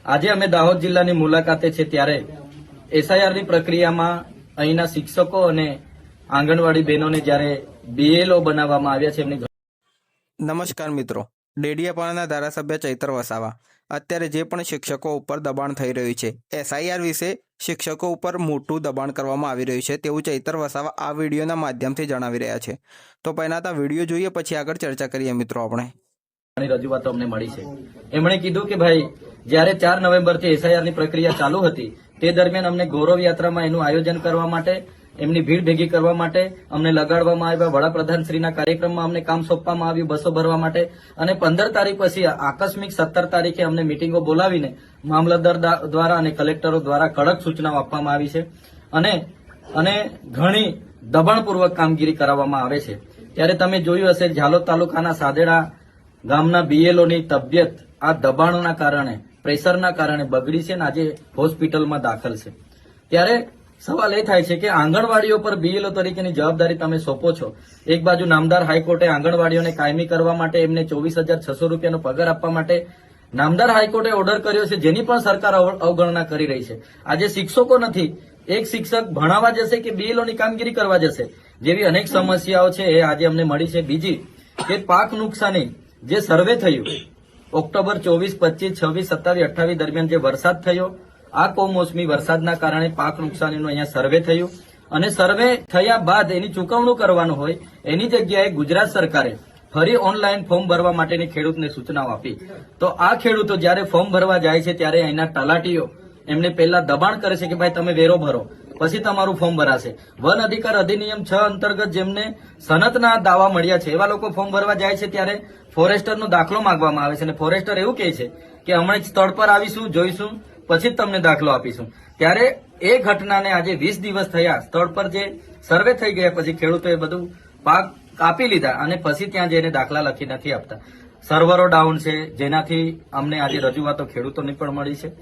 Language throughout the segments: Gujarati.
આજે અમે દાહોદ જિલ્લાની મુલાકાતે છે ત્યારે એસઆઈઆરની પ્રક્રિયામાં અહીંના શિક્ષકો અને આંગણવાડી બહેનોને જ્યારે બીએલઓ બનાવવામાં આવ્યા છે એમની નમસ્કાર મિત્રો, ડેડિયાપાડાના ધારાસભ્ય ચૈતર વસાવા અત્યારે જે પણ શિક્ષકો ઉપર દબાણ થઈ રહ્યું છે, એસઆઈઆર વિશે શિક્ષકો ઉપર મોટું દબાણ કરવામાં આવી રહ્યું છે તેવું ચૈતર વસાવા આ વિડીયોના માધ્યમથી જણાવી રહ્યા છે। તો પહેલા તો વિડીયો જોઈએ, પછી આગળ ચર્ચા કરીએ મિત્રો। આપણે રજૂઆતો અમને મળી છે। એમણે કીધું કે ભાઈ જ્યારે 4 નવેમ્બરથી એસઆઈઆરની પ્રક્રિયા ચાલુ હતી તે દરમિયાન અમને ગૌરવ યાત્રામાં એનું આયોજન કરવા માટે, એમની ભીડ ભેગી કરવા માટે અમને લગાડવામાં આવ્યા। વડાપ્રધાન શ્રીના કાર્યક્રમમાં અમને કામ સોંપવામાં આવ્યું બસો ભરવા માટે, અને 15 તારીખ પછી આકસ્મિક 17 તારીખે અમને મિટિંગો બોલાવીને મામલતદાર દ્વારા અને કલેક્ટરો દ્વારા કડક સૂચનાઓ આપવામાં આવી છે અને ઘણી દબાણપૂર્વક કામગીરી કરાવવામાં આવે છે। ત્યારે તમે જોયું હશે ઝાલોદ તાલુકાના સાદેડા ગામના બીએલઓની તબિયત આ દબાણોના કારણે, પ્રેશરના કારણે બગડી છે અને આજે હોસ્પિટલમાં દાખલ છે। ત્યારે સવાલ એ થાય છે કે આંગણવાડીઓ પર બીએલઓ તરીકેની જવાબદારી તમે સોંપો છો। એક બાજુ નામદાર હાઈકોર્ટે આંગણવાડીઓને કાયમી કરવા માટે એમને 24,600 રૂપિયાનો પગાર આપવા માટે નામદાર હાઈકોર્ટે ઓર્ડર કર્યો છે, જેની પણ સરકાર અવગણના કરી રહી છે। આજે શિક્ષકો નથી, એક શિક્ષક ભણાવવા જશે કે બીએલઓની કામગીરી કરવા જશે જેવી અનેક સમસ્યાઓ છે એ આજે અમને મળી છે। બીજી કે પાક નુકસાની જે સર્વે થયું ઓક્ટોબર 24, 25, 26, 27, 28 દરમિયાન જે વરસાદ થયો, આ કમોસમી વરસાદના કારણે પાક નુકસાનીનું અહીંયા સર્વે થયું, અને સર્વે થયા બાદ એની ચૂકવણું કરવાનું હોય એની જગ્યાએ ગુજરાત સરકારે ફરી ઓનલાઈન ફોર્મ ભરવા માટેની ખેડૂતને સૂચનાઓ આપી। તો આ ખેડૂતો જ્યારે ફોર્મ ભરવા જાય છે ત્યારે અહીંના તલાટીઓ એમને પહેલા દબાણ કરે છે કે ભાઈ તમે વેરો ભરો પછી તમારું ફોર્મ ભરાશે। વન અધિકાર અધિનિયમ 6 અંતર્ગત જેમને સનતના દાવા મળ્યા છે એવા લોકો ફોર્મ ભરવા જાય છે ત્યારે ફોરેસ્ટરનો દાખલો માંગવામાં આવે છે, અને ફોરેસ્ટર એવું કહે છે કે હમણાં જ સ્થળ પર આવીશું, જોઈશું, પછી જ તમને દાખલો આપીશું। ત્યારે એ ઘટનાને આજે 20 દિવસ થયા, સ્થળ પર જે સર્વે થઈ ગયા પછી ખેડૂતોએ બધું પાક કાપી લીધા અને પછી ત્યાં જઈને દાખલા લખી નથી આપતા। સર્વરો ડાઉન છે, જેનાથી અમને આજે રજૂઆતો ખેડૂતોની પણ મળી છે।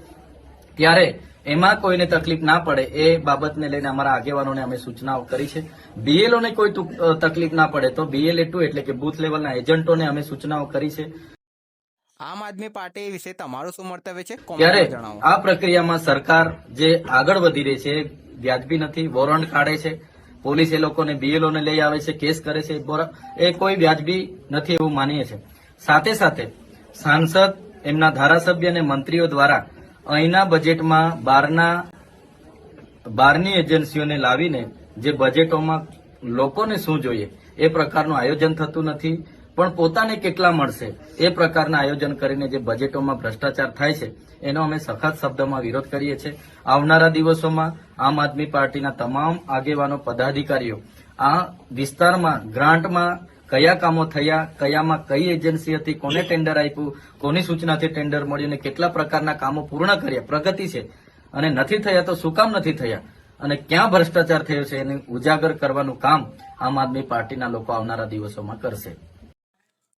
ત્યારે એમાં કોઈને તકલીફ ના પડે એ બાબતને લઈને અમારા આગેવાનોને અમે સૂચનાઓ કરી છે। બીએલઓને કોઈ તકલીફ ના પડે તો BLA2 એટલે કે બૂથ લેવલના એજન્ટોને અમે સૂચનાઓ કરી છે। આમ આદમી પાર્ટી વિશે તમારું શું મંતવ્ય છે? ત્યારે આ પ્રક્રિયામાં સરકાર જે આગળ વધી રહી છે વ્યાજબી નથી, વોરંટ કાઢે છે, પોલીસ એ લોકોને બીએલઓને લઈ આવે છે, કેસ કરે છે, એ કોઈ વ્યાજબી નથી એવું માનીએ છીએ। સાથે સાથે સાંસદ, એમના ધારાસભ્ય અને મંત્રીઓ દ્વારા અહીંના બજેટમાં બહારની એજન્સીઓને લાવીને જે બજેટોમાં લોકોને શું જોઈએ એ પ્રકારનું આયોજન થતું નથી, પણ પોતાને કેટલા મળશે એ પ્રકારના આયોજન કરીને જે બજેટોમાં ભ્રષ્ટાચાર થાય છે એનો અમે સખત શબ્દમાં વિરોધ કરીએ છીએ। આવનારા દિવસોમાં આમ આદમી પાર્ટીના તમામ આગેવાનો, પદાધિકારીઓ આ વિસ્તારમાં ગ્રાન્ટમાં કયા કામો થયા, કયામાં કઈ એજન્સી હતી, કોને ટેન્ડર આપ્યું, કોની સૂચનાથી ટેન્ડર મળ્યું અને કેટલા પ્રકારના કામો પૂર્ણ કર્યા, પ્રગતિ છે અને નથી થયા તો શું કામ નથી થયા અને ક્યાં ભ્રષ્ટાચાર થયો છે એને ઉજાગર કરવાનું કામ આમ આદમી પાર્ટીના લોકો આવનારા દિવસોમાં કરશે।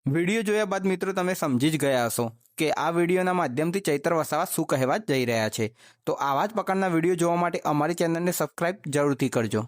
વિડીયો જોયા બાદ મિત્રો તમે સમજી જ ગયા હશો કે આ વિડીયોના માધ્યમથી ચૈતર વસાવા શું કહેવા જઈ રહ્યા છે। તો આવા જ પ્રકારના વિડીયો જોવા માટે અમારી ચેનલને સબસ્ક્રાઇબ જરૂરથી કરજો।